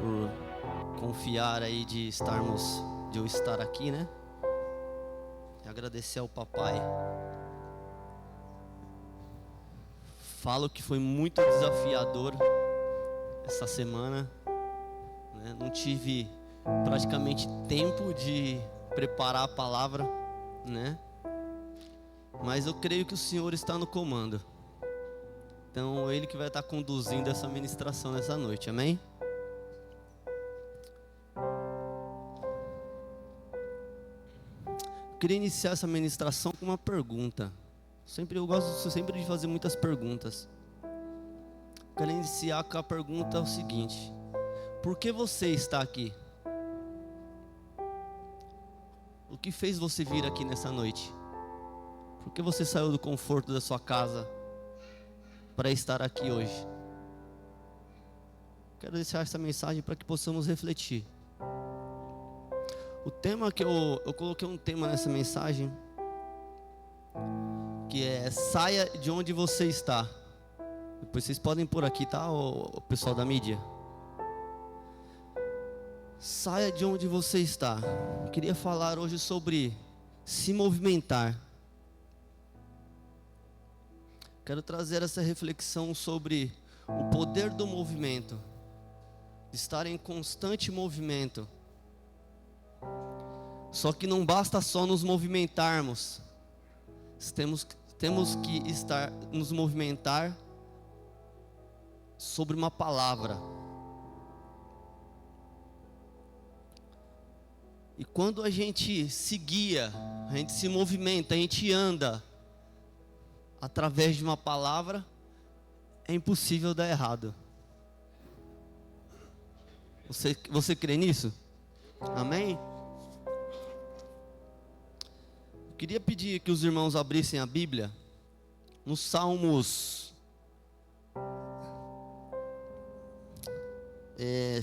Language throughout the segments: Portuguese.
por confiar aí de eu estar aqui, né? E agradecer ao papai. Falo que foi muito desafiador essa semana, né? Não tive praticamente tempo de preparar a palavra, né? Mas eu creio que o Senhor está no comando. Então, Ele que vai estar conduzindo essa ministração nessa noite, amém? Eu queria iniciar essa ministração com uma pergunta. Eu gosto sempre de fazer muitas perguntas. Eu quero iniciar com a pergunta o seguinte: por que você está aqui? O que fez você vir aqui nessa noite? Por que você saiu do conforto da sua casa para estar aqui hoje? Quero deixar essa mensagem para que possamos refletir. O tema que eu coloquei um tema nessa mensagem, que é: saia de onde você está. Depois vocês podem pôr aqui, tá, o pessoal da mídia? Saia de onde você está. Eu queria falar hoje sobre se movimentar. Quero trazer essa reflexão sobre o poder do movimento, de estar em constante movimento. Só que não basta só nos movimentarmos, temos que nos movimentar sobre uma palavra. E quando a gente se guia, a gente se movimenta, a gente anda através de uma palavra, é impossível dar errado. Você crê nisso? Amém? Eu queria pedir que os irmãos abrissem a Bíblia nos Salmos.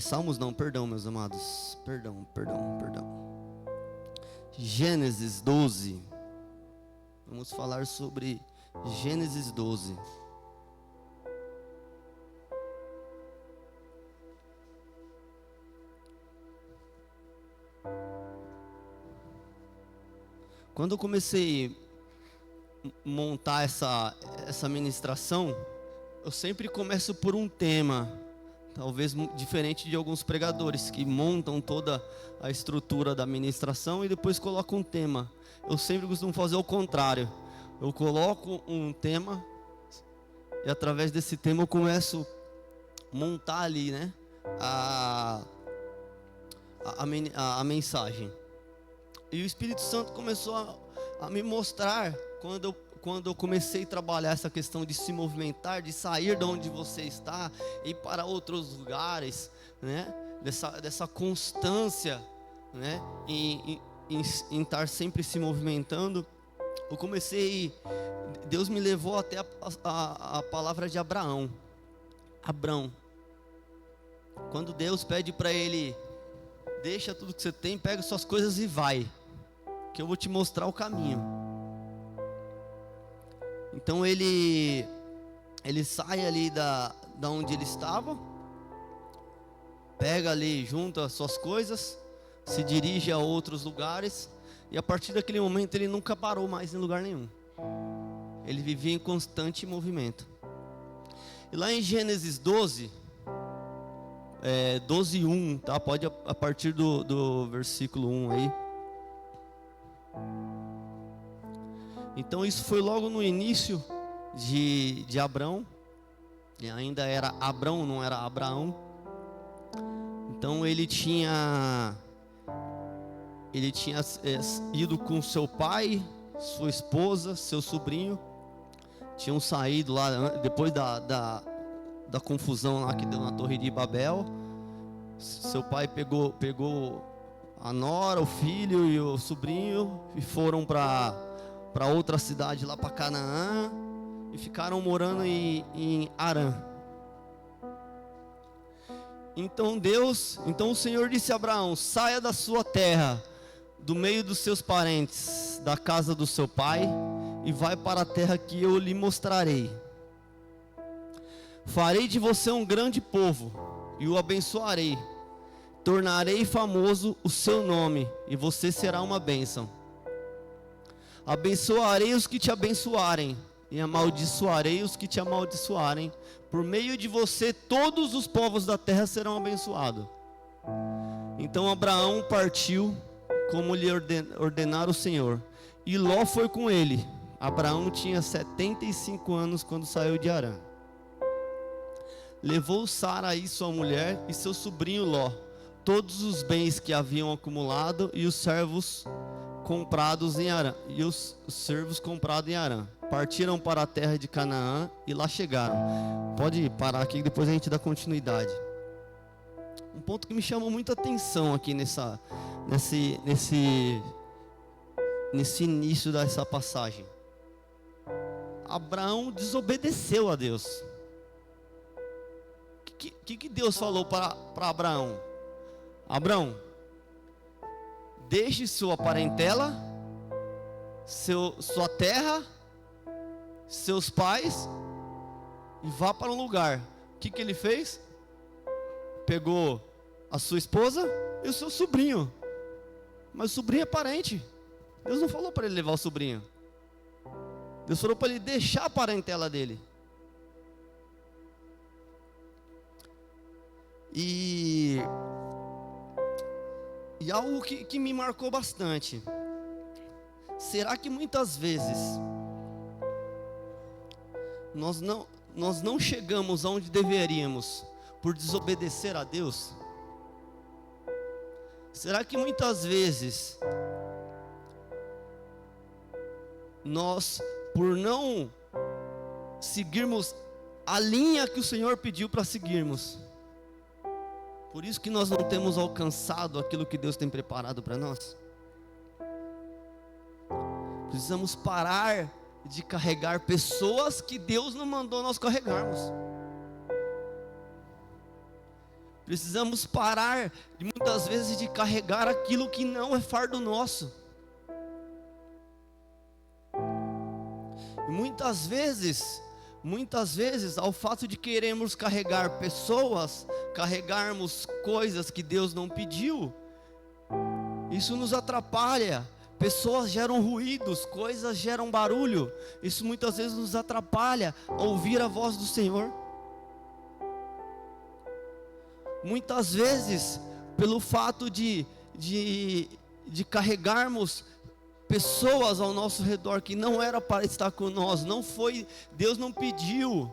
Salmos não, perdão, meus amados. Perdão. Gênesis 12. Vamos falar sobre Gênesis 12. Quando eu comecei a montar essa ministração, eu sempre começo por um tema, talvez diferente de alguns pregadores que montam toda a estrutura da ministração e depois colocam um tema. Eu sempre costumo fazer o contrário. Eu coloco um tema e através desse tema eu começo a montar ali, né, a mensagem. E o Espírito Santo começou a me mostrar, quando eu comecei a trabalhar essa questão de se movimentar, de sair de onde você está e ir para outros lugares, né, dessa constância, né, em estar sempre se movimentando. Eu comecei, Deus me levou até a palavra de Abraão. Quando Deus pede para ele: deixa tudo que você tem, pega suas coisas e vai, que eu vou te mostrar o caminho. Então ele sai ali da onde ele estava, pega ali, junta as suas coisas, se dirige a outros lugares. E a partir daquele momento ele nunca parou mais em lugar nenhum. Ele vivia em constante movimento. E lá em Gênesis 12, 12:1, tá? Pode a partir do versículo 1 aí. Então isso foi logo no início de Abrão. E ainda era Abrão, não era Abraão. Então ele tinha ido com seu pai, sua esposa, seu sobrinho. Tinham saído lá depois da confusão lá que deu na Torre de Babel. Seu pai pegou a nora, o filho e o sobrinho e foram para outra cidade lá para Canaã e ficaram morando em Harã. Então o Senhor disse a Abraão: saia da sua terra, do meio dos seus parentes, da casa do seu pai, e vai para a terra que eu lhe mostrarei. Farei de você um grande povo e o abençoarei. tornarei famoso o seu nome, e você será uma bênção. Abençoarei os que te abençoarem, e amaldiçoarei os que te amaldiçoarem. Por meio de você, todos os povos da terra serão abençoados. Então Abraão partiu, como lhe ordenara o Senhor, e Ló foi com ele. Abraão tinha 75 anos quando saiu de Harã. Levou Sarai, sua mulher, e seu sobrinho Ló, todos os bens que haviam acumulado, e os servos comprados em Harã, partiram para a terra de Canaã e lá chegaram. Pode parar aqui, depois a gente dá continuidade. Um ponto que me chamou muita atenção aqui nesse início dessa passagem. Abraão desobedeceu a Deus. O que Deus falou para Abraão? Abraão, deixe sua parentela, sua terra, seus pais, e vá para um lugar. O que ele fez? Pegou a sua esposa e o seu sobrinho. Mas o sobrinho é parente. Deus não falou para ele levar o sobrinho. Deus falou para ele deixar a parentela dele. E algo que me marcou bastante. Será que muitas vezes nós não chegamos aonde deveríamos por desobedecer a Deus? Será que muitas vezes nós, por não seguirmos a linha que o Senhor pediu para seguirmos, por isso que nós não temos alcançado aquilo que Deus tem preparado para nós? Precisamos parar de carregar pessoas que Deus não mandou nós carregarmos. Precisamos parar muitas vezes de carregar aquilo que não é fardo nosso. E muitas vezes, ao fato de queremos carregar pessoas, carregarmos coisas que Deus não pediu, isso nos atrapalha. Pessoas geram ruídos, coisas geram barulho. Isso muitas vezes nos atrapalha a ouvir a voz do Senhor. Muitas vezes, pelo fato de carregarmos pessoas ao nosso redor que não era para estar com nós, não foi, Deus não pediu.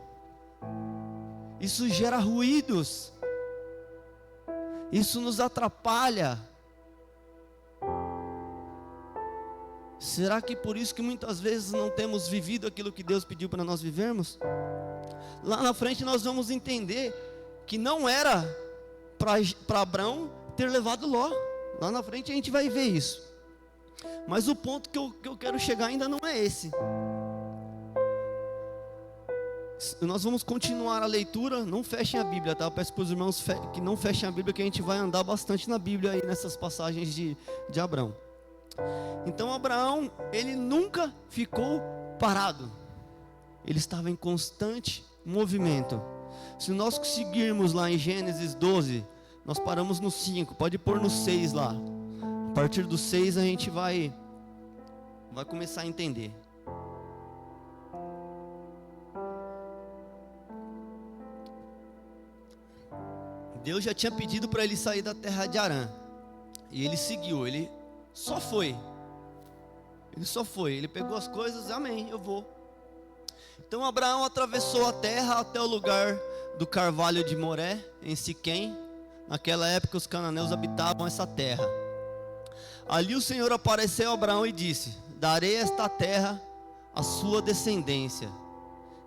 Isso gera ruídos. Isso nos atrapalha. Será que por isso que muitas vezes não temos vivido aquilo que Deus pediu para nós vivermos? Lá na frente nós vamos entender que não era para Abraão ter levado Ló. Lá na frente a gente vai ver isso. Mas o ponto que eu quero chegar ainda não é esse. Nós vamos continuar a leitura. Não fechem a Bíblia, tá? Eu peço para os irmãos que não fechem a Bíblia, que a gente vai andar bastante na Bíblia aí nessas passagens de Abraão. Então Abraão, ele nunca ficou parado. Ele estava em constante movimento. Se nós conseguirmos lá em Gênesis 12, nós paramos no 5, pode pôr no 6 lá. A partir do 6 a gente vai começar a entender. Deus já tinha pedido para ele sair da terra de Harã. E ele seguiu, ele só foi. Ele pegou as coisas, amém, eu vou. Então Abraão atravessou a terra até o lugar do carvalho de Moré, em Siquém. Naquela época os cananeus habitavam essa terra. Ali o Senhor apareceu a Abraão e disse: darei esta terra à sua descendência.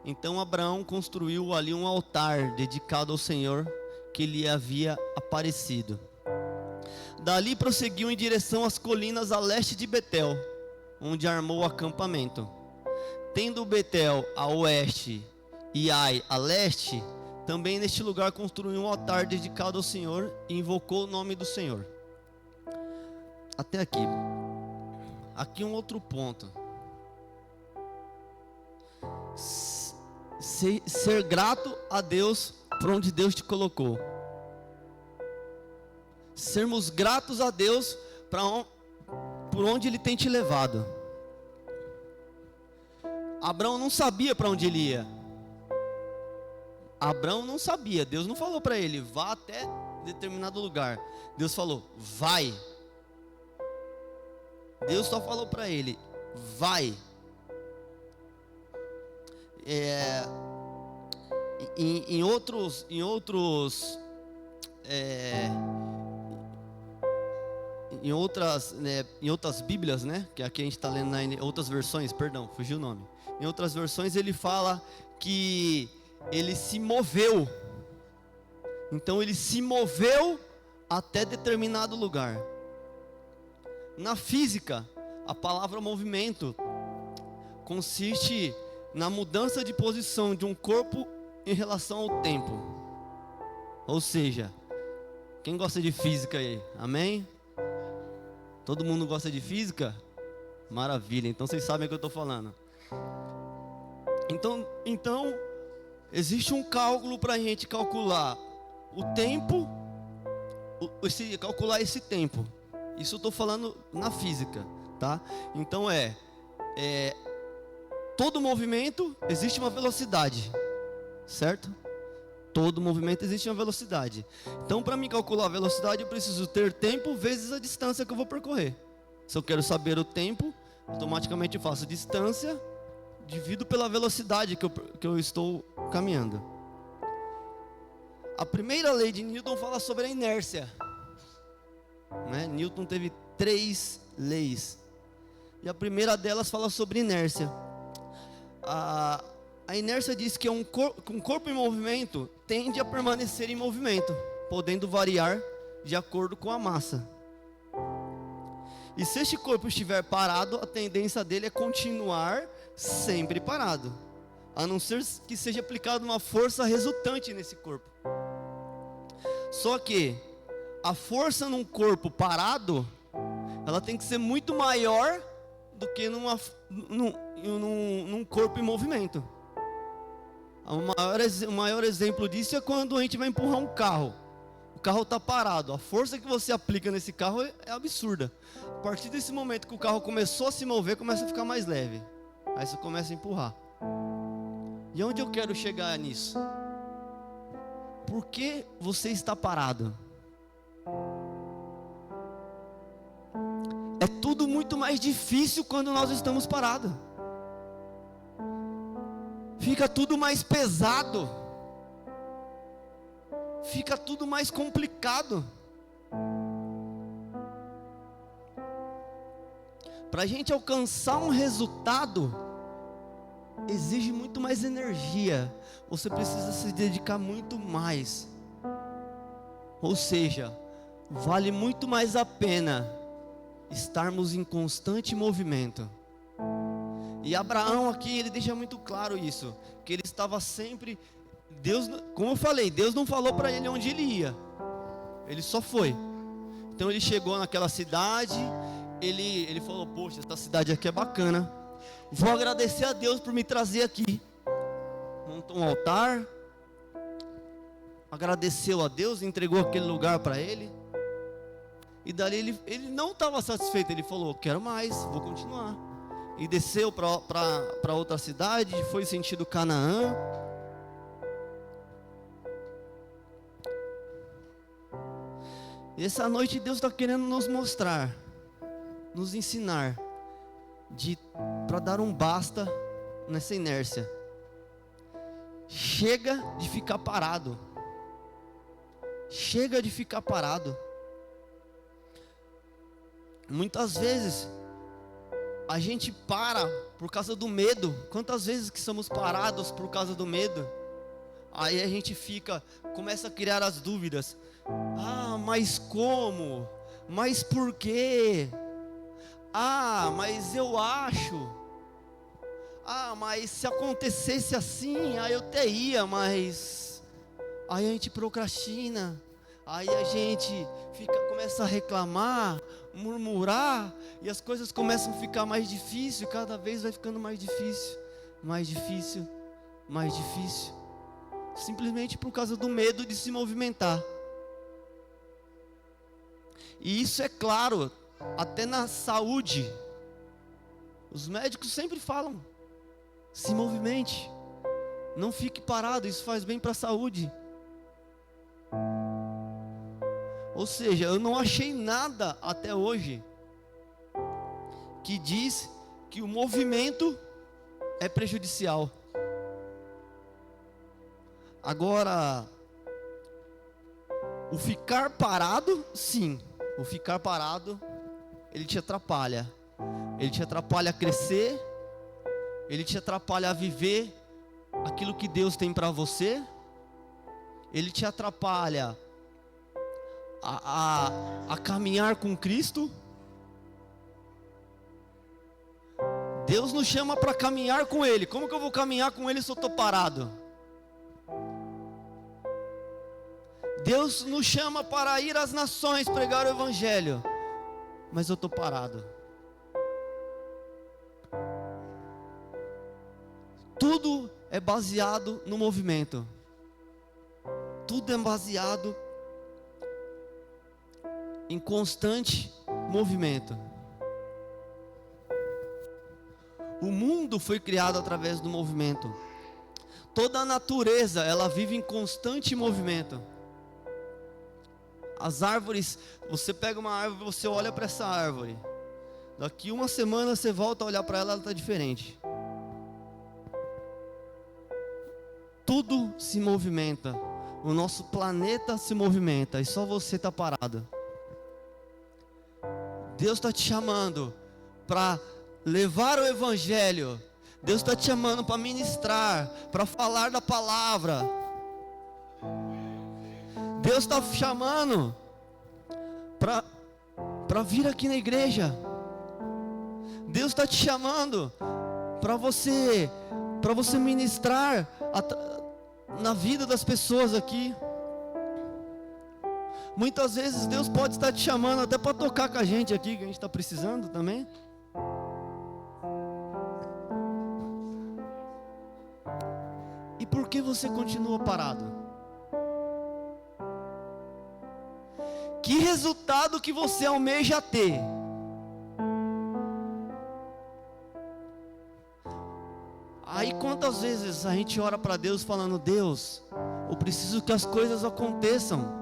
Então Abraão construiu ali um altar dedicado ao Senhor que lhe havia aparecido. Dali prosseguiu em direção às colinas a leste de Betel, onde armou o acampamento. Tendo Betel a oeste e Ai a leste, também neste lugar construiu um altar dedicado ao Senhor e invocou o nome do Senhor. Até aqui. Aqui um outro ponto. Ser grato a Deus por onde Deus te colocou. sermos gratos a Deus por onde Ele tem te levado. Abraão não sabia para onde ele ia. Abraão não sabia. Deus não falou para ele, vá até determinado lugar. Deus falou, vai. Deus só falou para ele, vai. Em outras Bíblias, né? Que aqui a gente está lendo em outras versões, perdão, fugiu o nome. Em outras versões ele fala que ele se moveu. Então ele se moveu até determinado lugar. Na física, a palavra movimento consiste na mudança de posição de um corpo em relação ao tempo. Ou seja, quem gosta de física aí? Amém? Todo mundo gosta de física? Maravilha, então vocês sabem o que eu estou falando. Então, existe um cálculo para a gente calcular o tempo, calcular esse tempo. Isso eu estou falando na física, tá? Então todo movimento existe uma velocidade, certo? Todo movimento existe uma velocidade. Então, para mim calcular a velocidade, eu preciso ter tempo vezes a distância que eu vou percorrer. Se eu quero saber o tempo, automaticamente eu faço distância, divido pela velocidade que eu estou caminhando. A primeira lei de Newton fala sobre a inércia, né? Newton teve 3 leis. E a primeira delas fala sobre inércia. A inércia diz que um corpo em movimento tende a permanecer em movimento, podendo variar de acordo com a massa. E se este corpo estiver parado, a tendência dele é continuar sempre parado, a não ser que seja aplicada uma força resultante nesse corpo. Só que a força num corpo parado, ela tem que ser muito maior do que num corpo em movimento. O maior exemplo disso é quando a gente vai empurrar um carro. O carro está parado. A força que você aplica nesse carro é absurda. A partir desse momento que o carro começou a se mover, começa a ficar mais leve. Aí você começa a empurrar. E onde eu quero chegar nisso? Por que você está parado? É tudo muito mais difícil quando nós estamos parados. Fica tudo mais pesado. Fica tudo mais complicado. Para a gente alcançar um resultado, exige muito mais energia. Você precisa se dedicar muito mais. Ou seja, vale muito mais a pena estarmos em constante movimento. E Abraão aqui, ele deixa muito claro isso, que ele estava sempre, Deus, como eu falei, Deus não falou para ele onde ele ia, ele só foi. Então ele chegou naquela cidade, ele falou, poxa, essa cidade aqui é bacana, vou agradecer a Deus por me trazer aqui. Montou um altar, agradeceu a Deus, entregou aquele lugar para ele. E dali ele não estava satisfeito, ele falou, quero mais, vou continuar. E desceu para outra cidade, foi sentido Canaã. E essa noite Deus está querendo nos mostrar, nos ensinar, para dar um basta nessa inércia. Chega de ficar parado. Chega de ficar parado. Muitas vezes a gente para por causa do medo. Quantas vezes que somos parados por causa do medo? Aí a gente começa a criar as dúvidas. Ah, mas como? Mas por quê? Ah, mas eu acho. Ah, mas se acontecesse assim, aí eu até ia, mas aí a gente procrastina. Aí a gente começa a reclamar, murmurar, e as coisas começam a ficar mais difíceis, e cada vez vai ficando mais difícil, mais difícil, mais difícil, simplesmente por causa do medo de se movimentar. E isso é claro, até na saúde. Os médicos sempre falam: se movimente, não fique parado, isso faz bem para a saúde. Ou seja, eu não achei nada até hoje que diz que o movimento é prejudicial. Agora, o ficar parado, sim, o ficar parado, ele te atrapalha. Ele te atrapalha a crescer, ele te atrapalha a viver aquilo que Deus tem para você, ele te atrapalha a caminhar com Cristo. Deus nos chama para caminhar com Ele. Como que eu vou caminhar com Ele se eu estou parado? Deus nos chama para ir às nações, pregar o Evangelho, mas eu estou parado. Tudo é baseado no movimento. Tudo é baseado em constante movimento. O mundo foi criado através do movimento. Toda a natureza, ela vive em constante movimento. As árvores, você pega uma árvore, você olha para essa árvore. Daqui uma semana você volta a olhar para ela, ela está diferente. Tudo se movimenta. O nosso planeta se movimenta e só você está parado. Deus está te chamando para levar o Evangelho. Deus está te chamando para ministrar, para falar da palavra. Deus está chamando para vir aqui na igreja. Deus está te chamando para você ministrar na vida das pessoas aqui. Muitas vezes Deus pode estar te chamando até para tocar com a gente aqui, que a gente está precisando também. E por que você continua parado? Que resultado que você almeja ter? Aí quantas vezes a gente ora para Deus falando: Deus, eu preciso que as coisas aconteçam.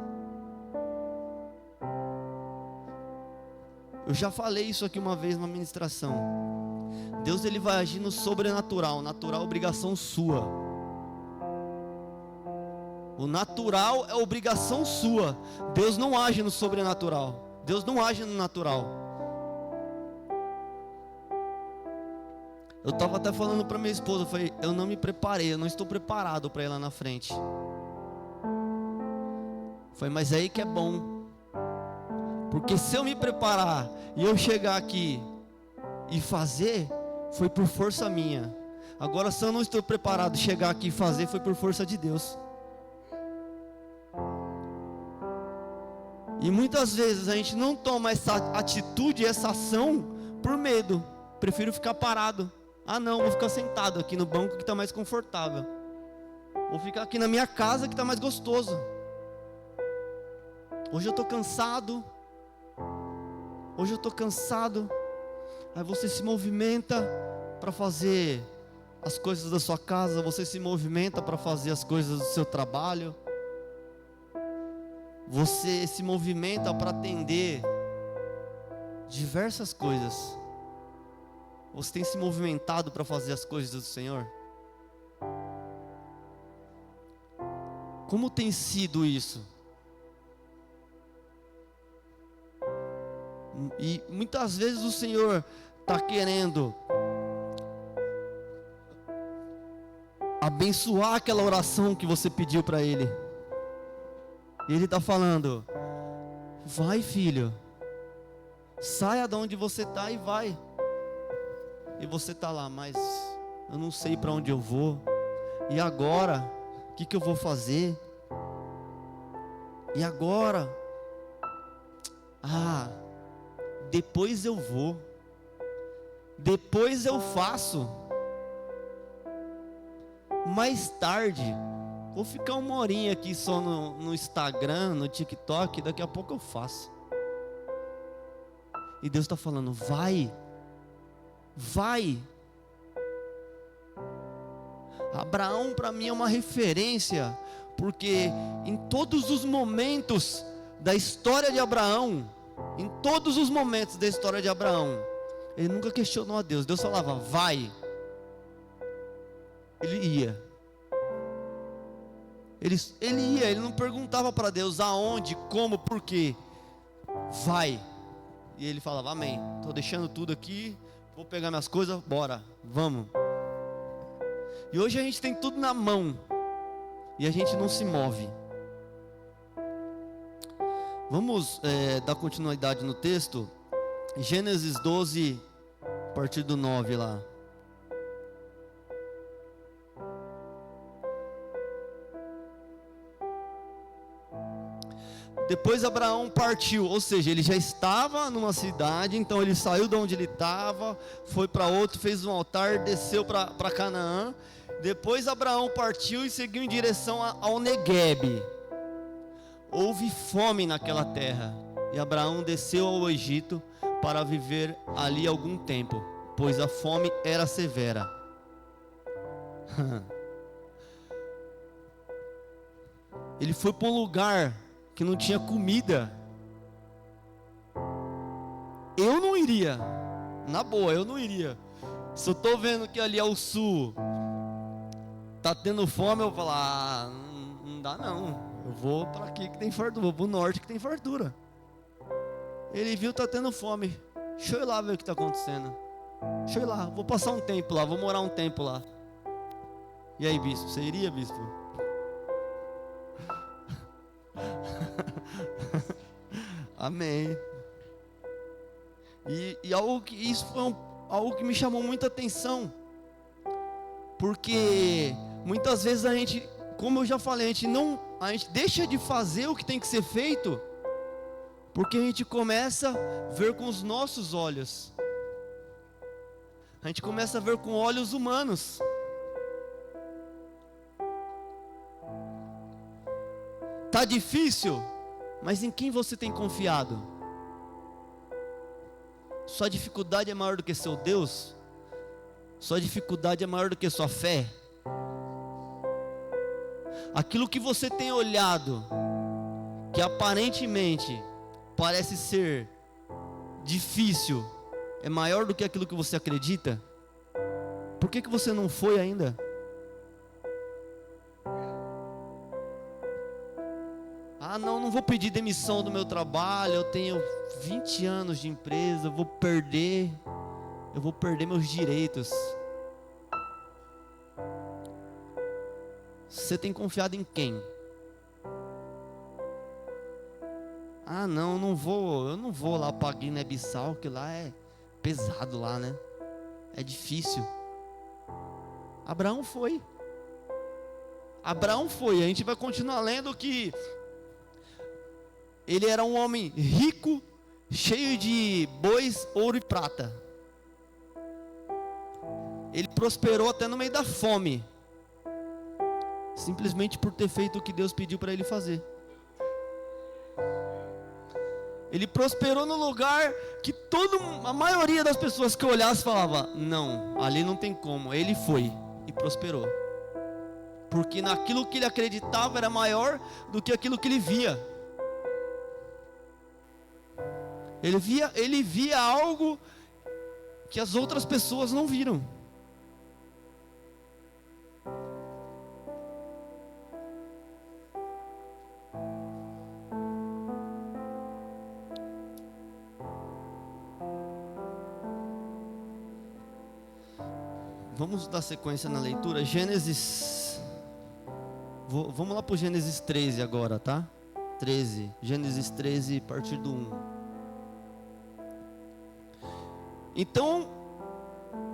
Eu já falei isso aqui uma vez numa ministração. Deus, ele vai agir no sobrenatural. Natural é obrigação sua. O natural é obrigação sua. Deus não age no sobrenatural. Deus não age no natural. Eu estava até falando para minha esposa, eu falei: eu não me preparei, eu não estou preparado para ir lá na frente. Foi, mas é aí que é bom. Porque se eu me preparar e eu chegar aqui e fazer, foi por força minha. Agora, se eu não estou preparado, chegar aqui e fazer, foi por força de Deus. E muitas vezes a gente não toma essa atitude, essa ação por medo. Prefiro ficar parado. Ah não, vou ficar sentado aqui no banco que está mais confortável. Vou ficar aqui na minha casa que está mais gostoso. Hoje eu estou cansado. Hoje eu estou cansado. Aí você se movimenta para fazer as coisas da sua casa. Você se movimenta para fazer as coisas do seu trabalho. Você se movimenta para atender diversas coisas. Você tem se movimentado para fazer as coisas do Senhor? Como tem sido isso? E muitas vezes o Senhor está querendo abençoar aquela oração que você pediu para Ele. E Ele está falando: vai, filho, saia de onde você está e vai. E você está lá: mas eu não sei para onde eu vou. E agora? O que eu vou fazer? E agora? Ah, depois eu vou. Depois eu faço. Mais tarde. Vou ficar uma horinha aqui só no Instagram, no TikTok. Daqui a pouco eu faço. E Deus está falando: vai, vai. Abraão para mim é uma referência, porque em todos os momentos da história de Abraão, em todos os momentos da história de Abraão, ele nunca questionou a Deus. Deus falava: vai. Ele ia. Ele ia, ele não perguntava para Deus aonde, como, por quê. Vai. E ele falava: amém, estou deixando tudo aqui, vou pegar minhas coisas, bora, vamos. E hoje a gente tem tudo na mão, e a gente não se move. Vamos dar continuidade no texto. Gênesis 12, a partir do 9 lá. Depois Abraão partiu, ou seja, ele já estava numa cidade, então ele saiu de onde ele estava, foi para outro, fez um altar, desceu para Canaã. Depois Abraão partiu e seguiu em direção ao Neguebe. Houve fome naquela terra, e Abraão desceu ao Egito para viver ali algum tempo, pois a fome era severa. Ele foi para um lugar que não tinha comida. Eu não iria, na boa, eu não iria. Se eu estou vendo que ali é o sul, tá tendo fome, eu vou falar: não dá não, eu vou para aqui que tem fartura, vou para o norte que tem fartura. Ele viu, tá tendo fome, deixa eu ir lá ver o que está acontecendo. Deixa eu ir lá, vou passar um tempo lá, vou morar um tempo lá. E aí, bispo, você iria, bispo? Amém. E isso foi algo que me chamou muita atenção, porque muitas vezes a gente, como eu já falei, a gente deixa de fazer o que tem que ser feito, porque a gente começa a ver com os nossos olhos, a gente começa a ver com olhos humanos. Tá difícil? Mas em quem você tem confiado? Sua dificuldade é maior do que seu Deus? Sua dificuldade é maior do que sua fé? Aquilo que você tem olhado, que aparentemente parece ser difícil, é maior do que aquilo que você acredita? Por que você não foi ainda? Ah, não vou pedir demissão do meu trabalho, eu tenho 20 anos de empresa, eu vou perder meus direitos. Você tem confiado em quem? Ah, eu não vou lá para Guiné-Bissau, que lá é pesado lá, né? É difícil. Abraão foi. A gente vai continuar lendo que ele era um homem rico, cheio de bois, ouro e prata. Ele prosperou até no meio da fome, simplesmente por ter feito o que Deus pediu para ele fazer. Ele prosperou no lugar que a maioria das pessoas que olhassem falava: não, ali não tem como. Ele foi e prosperou, porque naquilo que ele acreditava era maior do que aquilo que ele via. Ele via algo que as outras pessoas não viram. Vamos dar sequência na leitura. Vamos lá para o Gênesis 13 agora, tá? 13. Gênesis 13, a partir do 1. Então,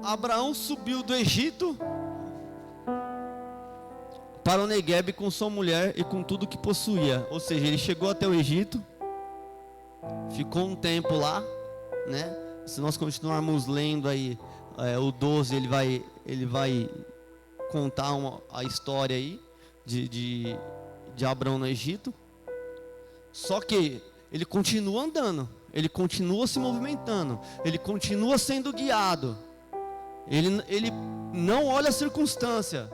Abraão subiu do Egito para o Neguebe com sua mulher e com tudo que possuía. Ou seja, ele chegou até o Egito, ficou um tempo lá, né? Se nós continuarmos lendo aí, o 12, ele vai contar a história aí de Abraão no Egito. Só que ele continua andando, ele continua se movimentando, ele continua sendo guiado, ele não olha a circunstância,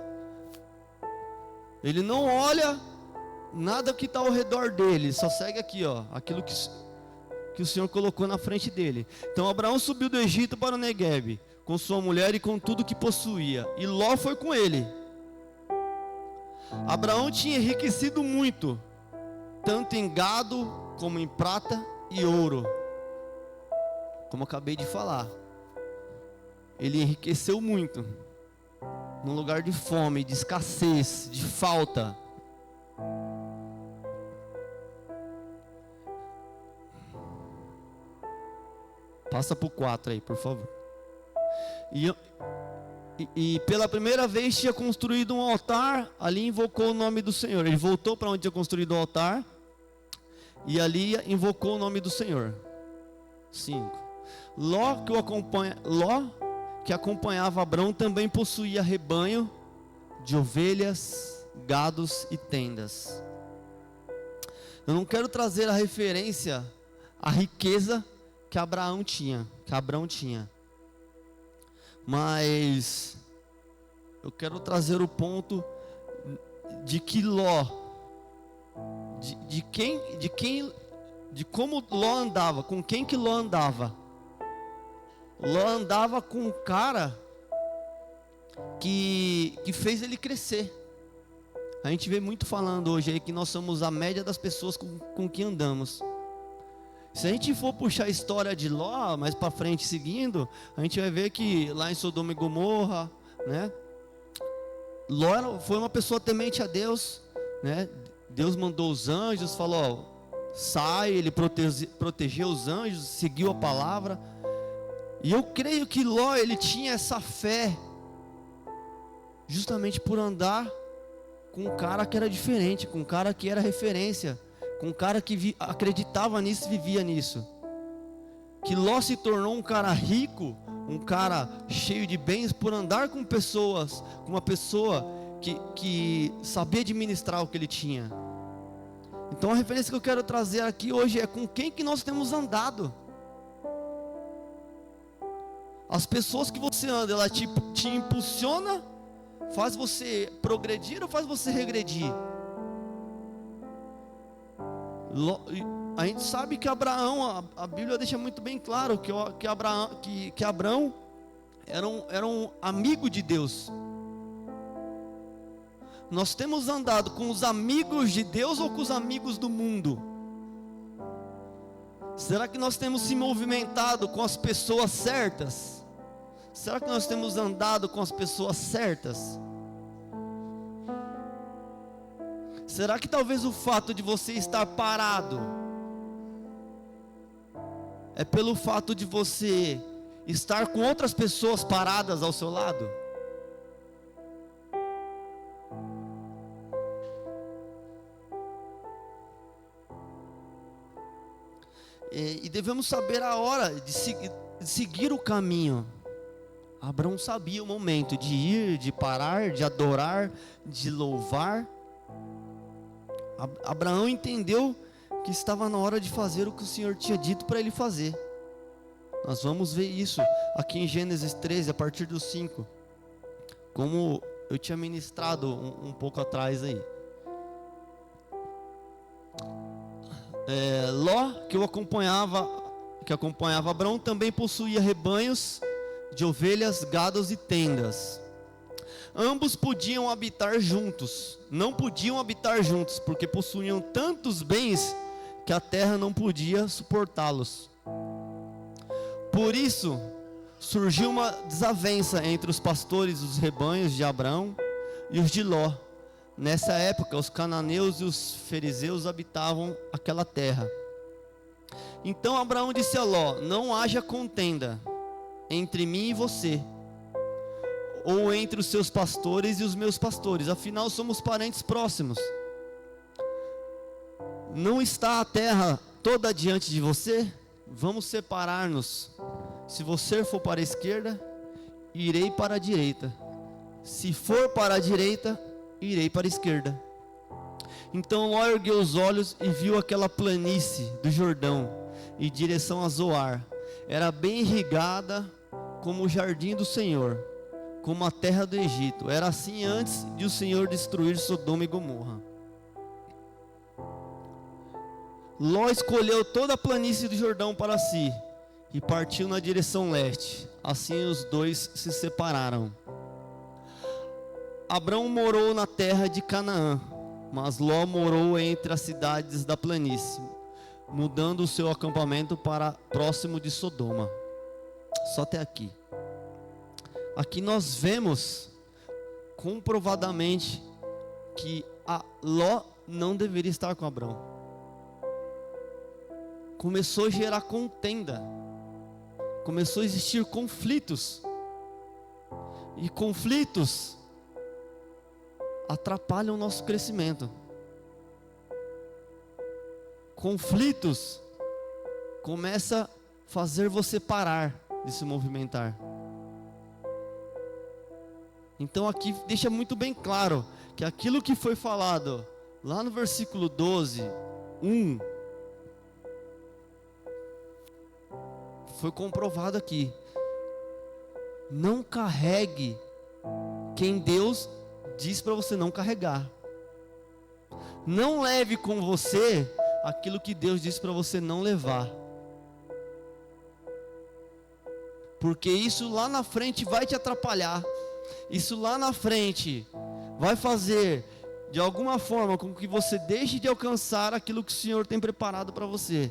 ele não olha nada que está ao redor dele, só segue aqui, ó, aquilo que o Senhor colocou na frente dele. Então Abraão subiu do Egito para o Neguebe, com sua mulher e com tudo que possuía, e Ló foi com ele. Abraão tinha enriquecido muito, tanto em gado como em prata e ouro, como eu acabei de falar. Ele enriqueceu muito, num lugar de fome, de escassez, de falta. Passa para o 4 aí, por favor. E pela primeira vez tinha construído um altar, ali invocou o nome do Senhor. Ele voltou para onde tinha construído o altar, e ali invocou o nome do Senhor. 5. Ló, que acompanhava Abrão, também possuía rebanho de ovelhas, gados e tendas. Eu não quero trazer a referência, a riqueza que Abrão tinha, mas eu quero trazer o ponto de que Ló, de como Ló andava, com quem que Ló andava. Ló andava com um cara que fez ele crescer. A gente vê muito falando hoje aí que nós somos a média das pessoas com quem andamos. Se a gente for puxar a história de Ló mais para frente seguindo, a gente vai ver que lá em Sodoma e Gomorra, né, Ló foi uma pessoa temente a Deus, né? Deus mandou os anjos, falou, ó, sai, ele protegeu os anjos, seguiu a palavra. E eu creio que Ló, ele tinha essa fé justamente por andar com um cara que era diferente, com um cara que era referência, com um cara que acreditava nisso e vivia nisso. Que Ló se tornou um cara rico, um cara cheio de bens por andar com pessoas, com uma pessoa que sabia administrar o que ele tinha. Então a referência que eu quero trazer aqui hoje é com quem que nós temos andado. As pessoas que você anda, ela te impulsiona, faz você progredir ou faz você regredir? A gente sabe que Abraão, a Bíblia deixa muito bem claro que Abraão era um amigo de Deus. Nós temos andado com os amigos de Deus ou com os amigos do mundo? Será que nós temos se movimentado com as pessoas certas? Será que nós temos andado com as pessoas certas? Será que talvez o fato de você estar parado é pelo fato de você estar com outras pessoas paradas ao seu lado? E devemos saber a hora de seguir o caminho. Abraão sabia o momento de ir, de parar, de adorar, de louvar. Abraão entendeu que estava na hora de fazer o que o Senhor tinha dito para ele fazer. Nós vamos ver isso aqui em Gênesis 13, a partir do 5. Como eu tinha ministrado um pouco atrás aí. Ló, que acompanhava Abraão, também possuía rebanhos de ovelhas, gados e tendas. Ambos podiam habitar juntos. Não podiam habitar juntos, porque possuíam tantos bens que a terra não podia suportá-los. Por isso, surgiu uma desavença entre os pastores dos rebanhos de Abraão e os de Ló. Nessa época, os cananeus e os fariseus habitavam aquela terra. Então Abraão disse a Ló: não haja contenda entre mim e você, ou entre os seus pastores e os meus pastores, afinal somos parentes próximos. Não está a terra toda diante de você? Vamos separar-nos. Se você for para a esquerda, irei para a direita. Se for para a direita, irei para a esquerda. Então Ló ergueu os olhos e viu aquela planície do Jordão, em direção a Zoar. Era bem irrigada como o jardim do Senhor, como a terra do Egito. Era assim antes de o Senhor destruir Sodoma e Gomorra. Ló escolheu toda a planície do Jordão para si e partiu na direção leste. Assim os dois se separaram. Abrão morou na terra de Canaã, mas Ló morou entre as cidades da planície, mudando o seu acampamento para próximo de Sodoma. Só até aqui. Aqui nós vemos comprovadamente que Ló não deveria estar com Abrão. Começou a gerar contenda, começou a existir conflitos, e conflitos atrapalham o nosso crescimento. Conflitos começa a fazer você parar de se movimentar. Então aqui deixa muito bem claro que aquilo que foi falado lá no versículo 12, 1, foi comprovado aqui. Não carregue quem Deus diz para você não carregar. Não leve com você aquilo que Deus diz para você não levar. Porque isso lá na frente vai te atrapalhar. Isso lá na frente vai fazer de alguma forma com que você deixe de alcançar aquilo que o Senhor tem preparado para você.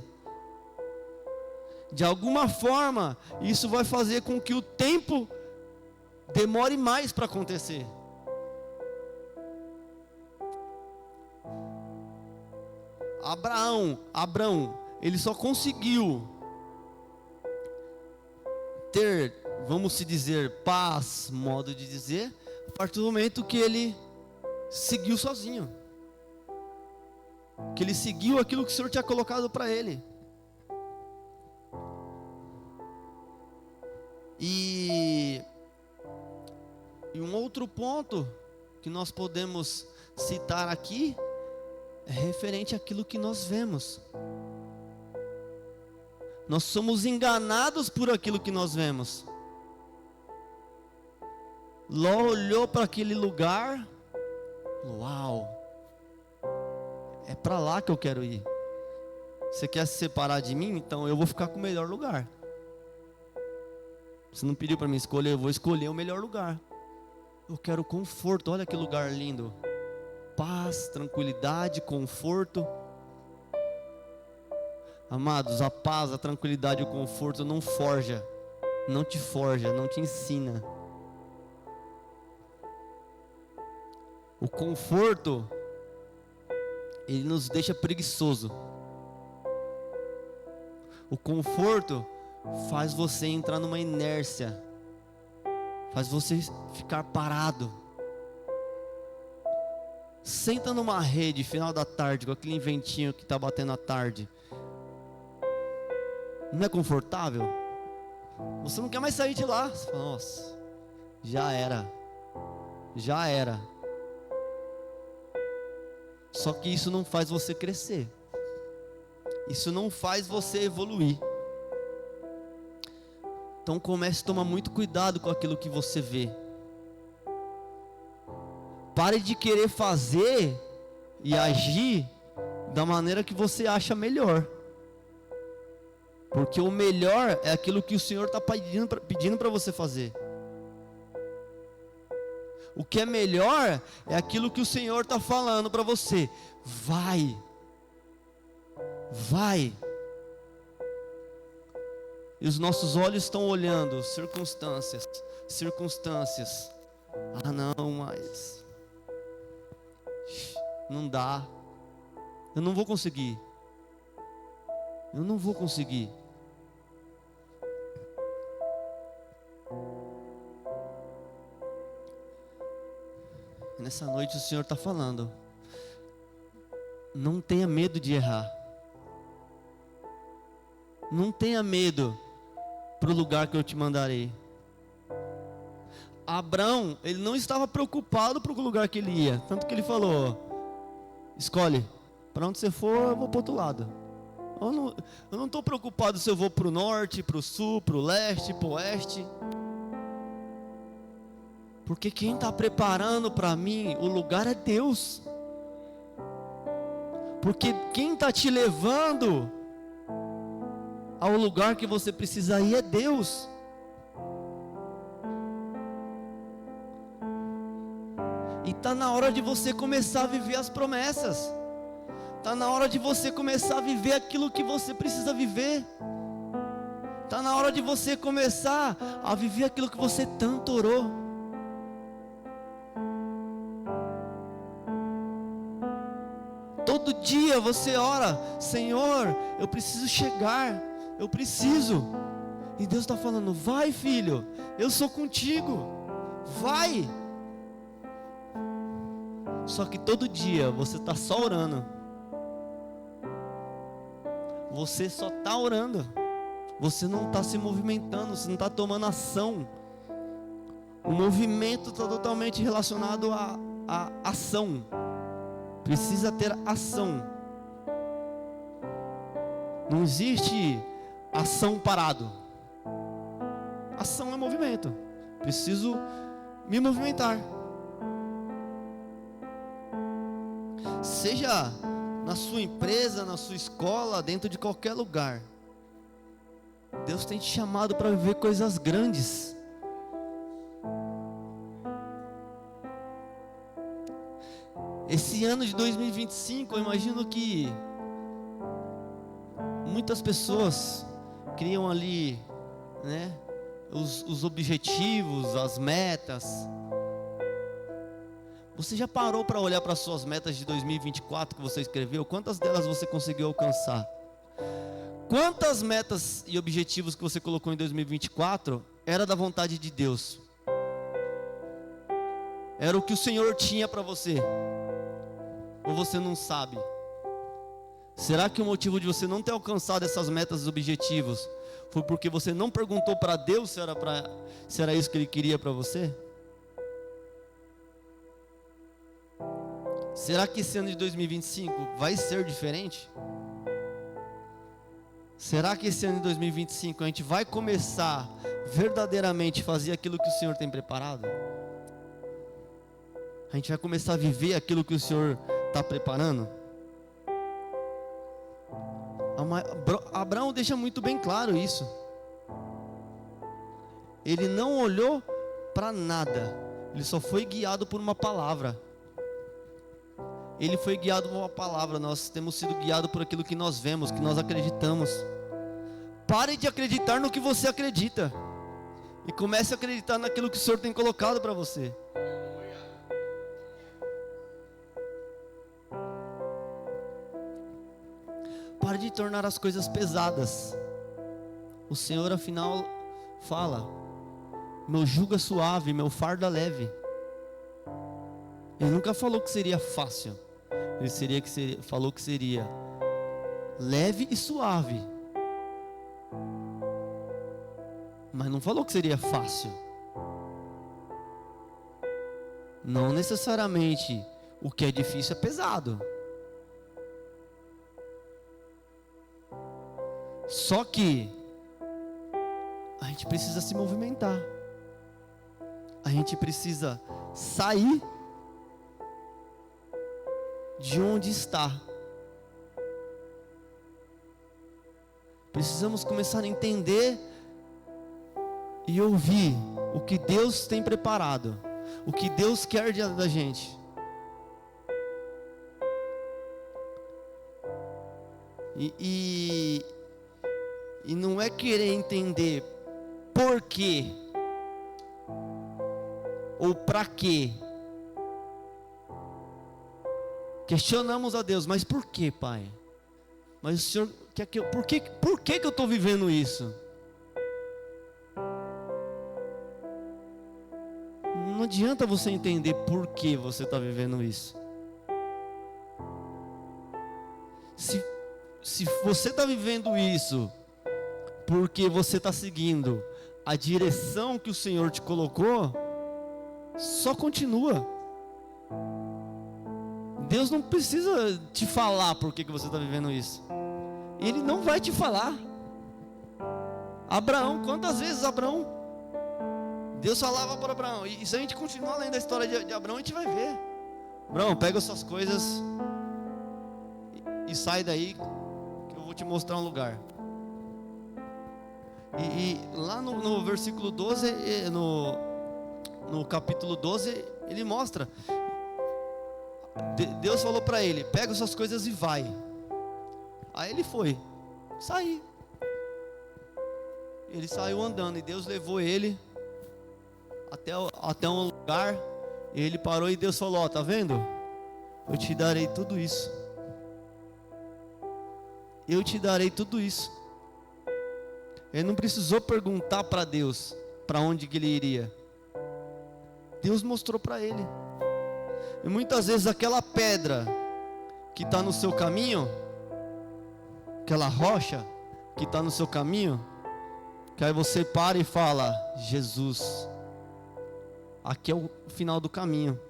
De alguma forma, isso vai fazer com que o tempo demore mais para acontecer. Abrão, ele só conseguiu ter, vamos se dizer, paz, modo de dizer, a partir do momento que ele seguiu sozinho. Que ele seguiu aquilo que o Senhor tinha colocado para ele. E um outro ponto que nós podemos citar aqui é referente àquilo que nós vemos. Nós somos enganados por aquilo que nós vemos. Ló olhou para aquele lugar, uau, é para lá que eu quero ir. Você quer se separar de mim? Então eu vou ficar com o melhor lugar. Você não pediu para mim escolher, eu vou escolher o melhor lugar. Eu quero conforto, olha que lugar lindo. Paz, tranquilidade, conforto. Amados, a paz, a tranquilidade e o conforto não forja, não te forja, não te ensina. O conforto, ele nos deixa preguiçoso. O conforto faz você entrar numa inércia, faz você ficar parado. Senta numa rede, final da tarde, com aquele ventinho que está batendo à tarde. Não é confortável? Você não quer mais sair de lá. Você fala, nossa, já era. Só que isso não faz você crescer. Isso não faz você evoluir. Então comece a tomar muito cuidado com aquilo que você vê. Pare de querer fazer e agir da maneira que você acha melhor. Porque o melhor é aquilo que o Senhor está pedindo para você fazer. O que é melhor é aquilo que o Senhor está falando para você. Vai. E os nossos olhos estão olhando circunstâncias. Ah não, mas não dá. Eu não vou conseguir. Nessa noite o Senhor está falando. Não tenha medo de errar. Não tenha medo para o lugar que eu te mandarei. Abrão, ele não estava preocupado para o lugar que ele ia. Tanto que ele falou, escolhe, para onde você for eu vou para o outro lado. Eu não estou preocupado se eu vou para o norte, para o sul, para o leste, para o oeste. Porque quem está preparando para mim o lugar é Deus. Porque quem está te levando ao lugar que você precisa ir é Deus. E está na hora de você começar a viver as promessas. Está na hora de você começar a viver aquilo que você precisa viver. Está na hora de você começar a viver aquilo que você tanto orou. Todo dia você ora: Senhor, eu preciso chegar, eu preciso. E Deus está falando: vai, filho, eu sou contigo, vai. Só que todo dia você está só orando. Você só está orando. Você não está se movimentando, você não está tomando ação. O movimento está totalmente relacionado à ação. Precisa ter ação. Não existe ação parado. Ação é movimento. Preciso me movimentar. Seja na sua empresa, na sua escola, dentro de qualquer lugar. Deus tem te chamado para viver coisas grandes. Esse ano de 2025, eu imagino que muitas pessoas criam ali, né, os objetivos, as metas. Você já parou para olhar para as suas metas de 2024 que você escreveu? Quantas delas você conseguiu alcançar? Quantas metas e objetivos que você colocou em 2024 era da vontade de Deus? Era o que o Senhor tinha para você? Ou você não sabe? Será que o motivo de você não ter alcançado essas metas e objetivos foi porque você não perguntou para Deus se era isso que Ele queria para você? Será que esse ano de 2025 vai ser diferente? Será que esse ano de 2025 a gente vai começar verdadeiramente a fazer aquilo que o Senhor tem preparado? A gente vai começar a viver aquilo que o Senhor está preparando? Abraão deixa muito bem claro isso. Ele não olhou para nada, ele só foi guiado por uma palavra. Ele foi guiado por uma palavra. Nós temos sido guiados por aquilo que nós vemos, que nós acreditamos. Pare de acreditar no que você acredita e comece a acreditar naquilo que o Senhor tem colocado para você. Pare de tornar as coisas pesadas. O Senhor afinal fala: meu jugo é suave, meu fardo é leve. Ele nunca falou que seria fácil. Ele falou que seria leve e suave. Mas não falou que seria fácil. Não necessariamente o que é difícil é pesado. Só que a gente precisa se movimentar. A gente precisa sair de onde está. Precisamos começar a entender e ouvir o que Deus tem preparado, o que Deus quer da gente. E não é querer entender por quê ou para quê. Questionamos a Deus: mas por que, Pai? Mas o Senhor quer que por que eu estou vivendo isso? Não adianta você entender por que você está vivendo isso. Se você está vivendo isso porque você está seguindo a direção que o Senhor te colocou, só continua. Deus não precisa te falar por que você está vivendo isso. Ele não vai te falar. Abraão, quantas vezes Abraão, Deus falava para Abraão, e se a gente continuar lendo a história de Abraão, a gente vai ver. Abraão, pega as suas coisas e sai daí, que eu vou te mostrar um lugar. E lá no versículo 12, no capítulo 12, ele mostra, Deus falou para ele, pega as suas coisas e vai. Aí ele foi, saiu. Ele saiu andando e Deus levou ele até um lugar. E ele parou e Deus falou, ó, tá vendo? Eu te darei tudo isso. Eu te darei tudo isso. Ele não precisou perguntar para Deus para onde que ele iria. Deus mostrou para ele. E muitas vezes aquela pedra que está no seu caminho, aquela rocha que está no seu caminho, que aí você para e fala, Jesus, aqui é o final do caminho.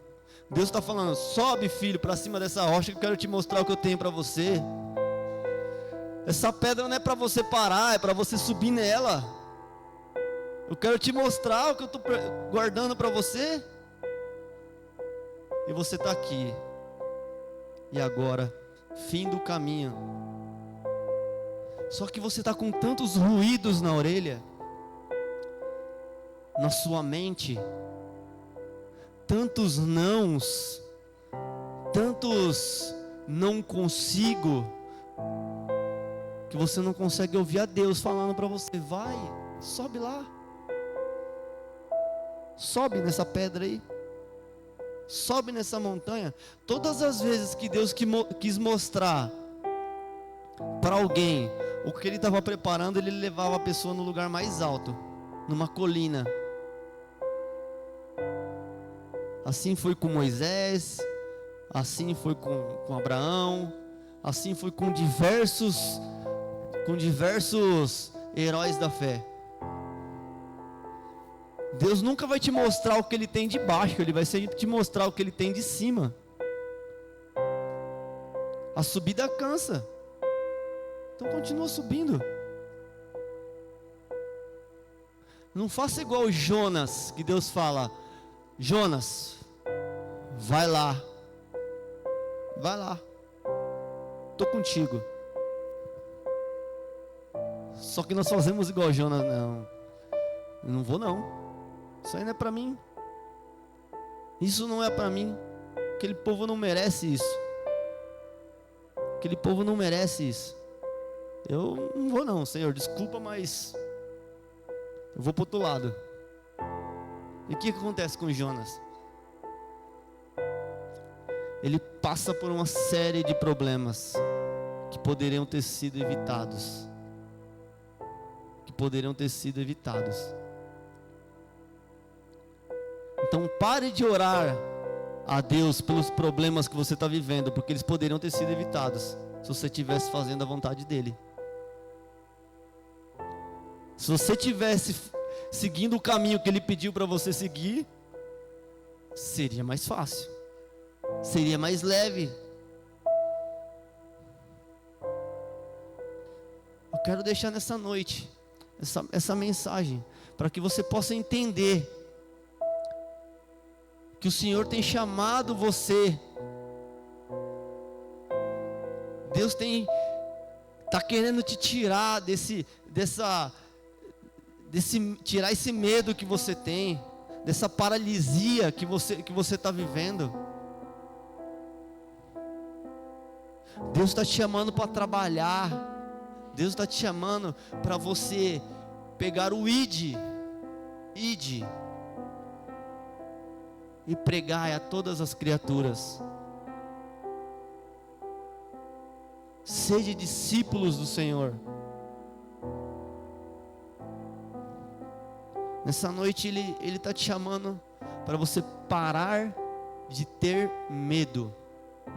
Deus está falando, sobe, filho, para cima dessa rocha, que eu quero te mostrar o que eu tenho para você. Essa pedra não é para você parar, é para você subir nela. Eu quero te mostrar o que eu estou guardando para você. E você está aqui. E agora, fim do caminho. Só que você está com tantos ruídos na orelha, na sua mente, tantos nãos, tantos não consigo, que você não consegue ouvir a Deus falando para você, vai, sobe lá, sobe nessa pedra aí, sobe nessa montanha. Todas as vezes que Deus quis mostrar para alguém o que ele estava preparando, ele levava a pessoa no lugar mais alto, numa colina. Assim foi com Moisés, assim foi com Abraão, assim foi com diversos heróis da fé. Deus nunca vai te mostrar o que ele tem de baixo, ele vai sempre te mostrar o que ele tem de cima. A subida cansa, então continua subindo. Não faça igual Jonas, que Deus fala, Jonas, vai lá, estou contigo. Só que nós fazemos igual Jonas, não, eu não vou não, isso aí não é para mim, isso não é para mim, aquele povo não merece isso, aquele povo não merece isso, eu não vou não, Senhor, desculpa, mas eu vou para o outro lado. E o que acontece com Jonas? Ele passa por uma série de problemas que poderiam ter sido evitados. Então pare de orar a Deus pelos problemas que você está vivendo, porque eles poderiam ter sido evitados se você estivesse fazendo a vontade dEle. Se você estivesse seguindo o caminho que Ele pediu para você seguir, seria mais fácil, seria mais leve. Eu quero deixar nessa noite essa mensagem, para que você possa entender que o Senhor tem chamado você. Deus está querendo te tirar tirar esse medo que você tem, dessa paralisia que você está vivendo. Deus está te chamando para trabalhar. Deus está te chamando para você pegar o ide e pregar a todas as criaturas. Sede discípulos do Senhor. Nessa noite Ele está te chamando para você parar de ter medo.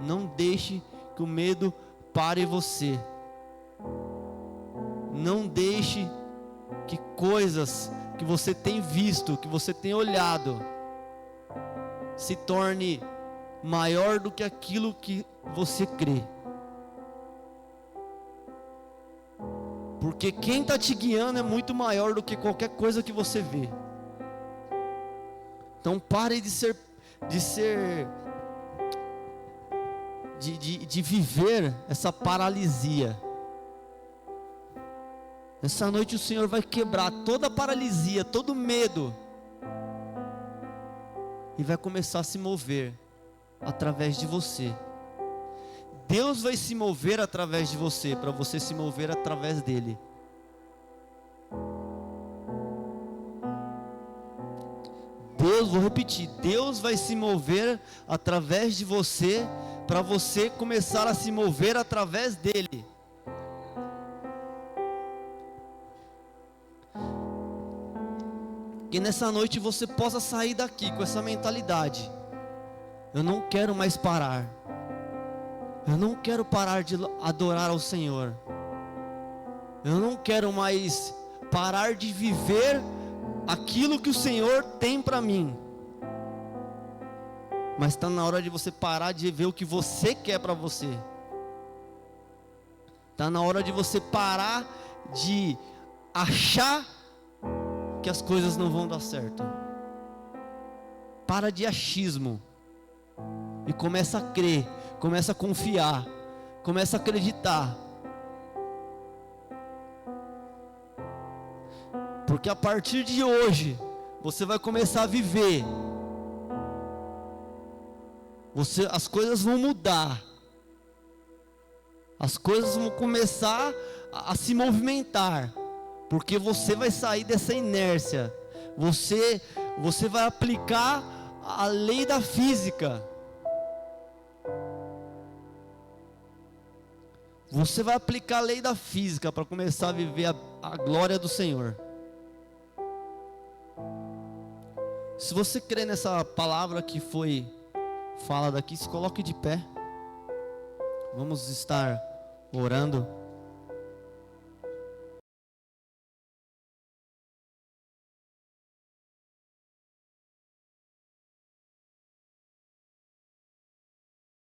Não deixe que o medo pare você. Não deixe que coisas que você tem visto, que você tem olhado, se torne maior do que aquilo que você crê. Porque quem está te guiando é muito maior do que qualquer coisa que você vê. Então pare de viver essa paralisia. Essa noite o Senhor vai quebrar toda a paralisia, todo medo, e vai começar a se mover através de você. Deus vai se mover através de você, para você se mover através dele. Vou repetir, Deus vai se mover através de você, para você começar a se mover através dele. Que nessa noite você possa sair daqui com essa mentalidade: eu não quero mais parar, eu não quero parar de adorar ao Senhor, eu não quero mais parar de viver aquilo que o Senhor tem para mim. Mas está na hora de você parar de ver o que você quer para você. Está na hora de você parar de achar que as coisas não vão dar certo. Para de achismo e começa a crer, começa a confiar, começa a acreditar. Porque a partir de hoje você vai começar a viver. As coisas vão mudar. As coisas vão começar a se movimentar. Porque você vai sair dessa inércia. Você vai aplicar a lei da física. Você vai aplicar a lei da física para começar a viver a glória do Senhor. Se você crê nessa palavra que foi falada aqui, se coloque de pé. Vamos estar orando.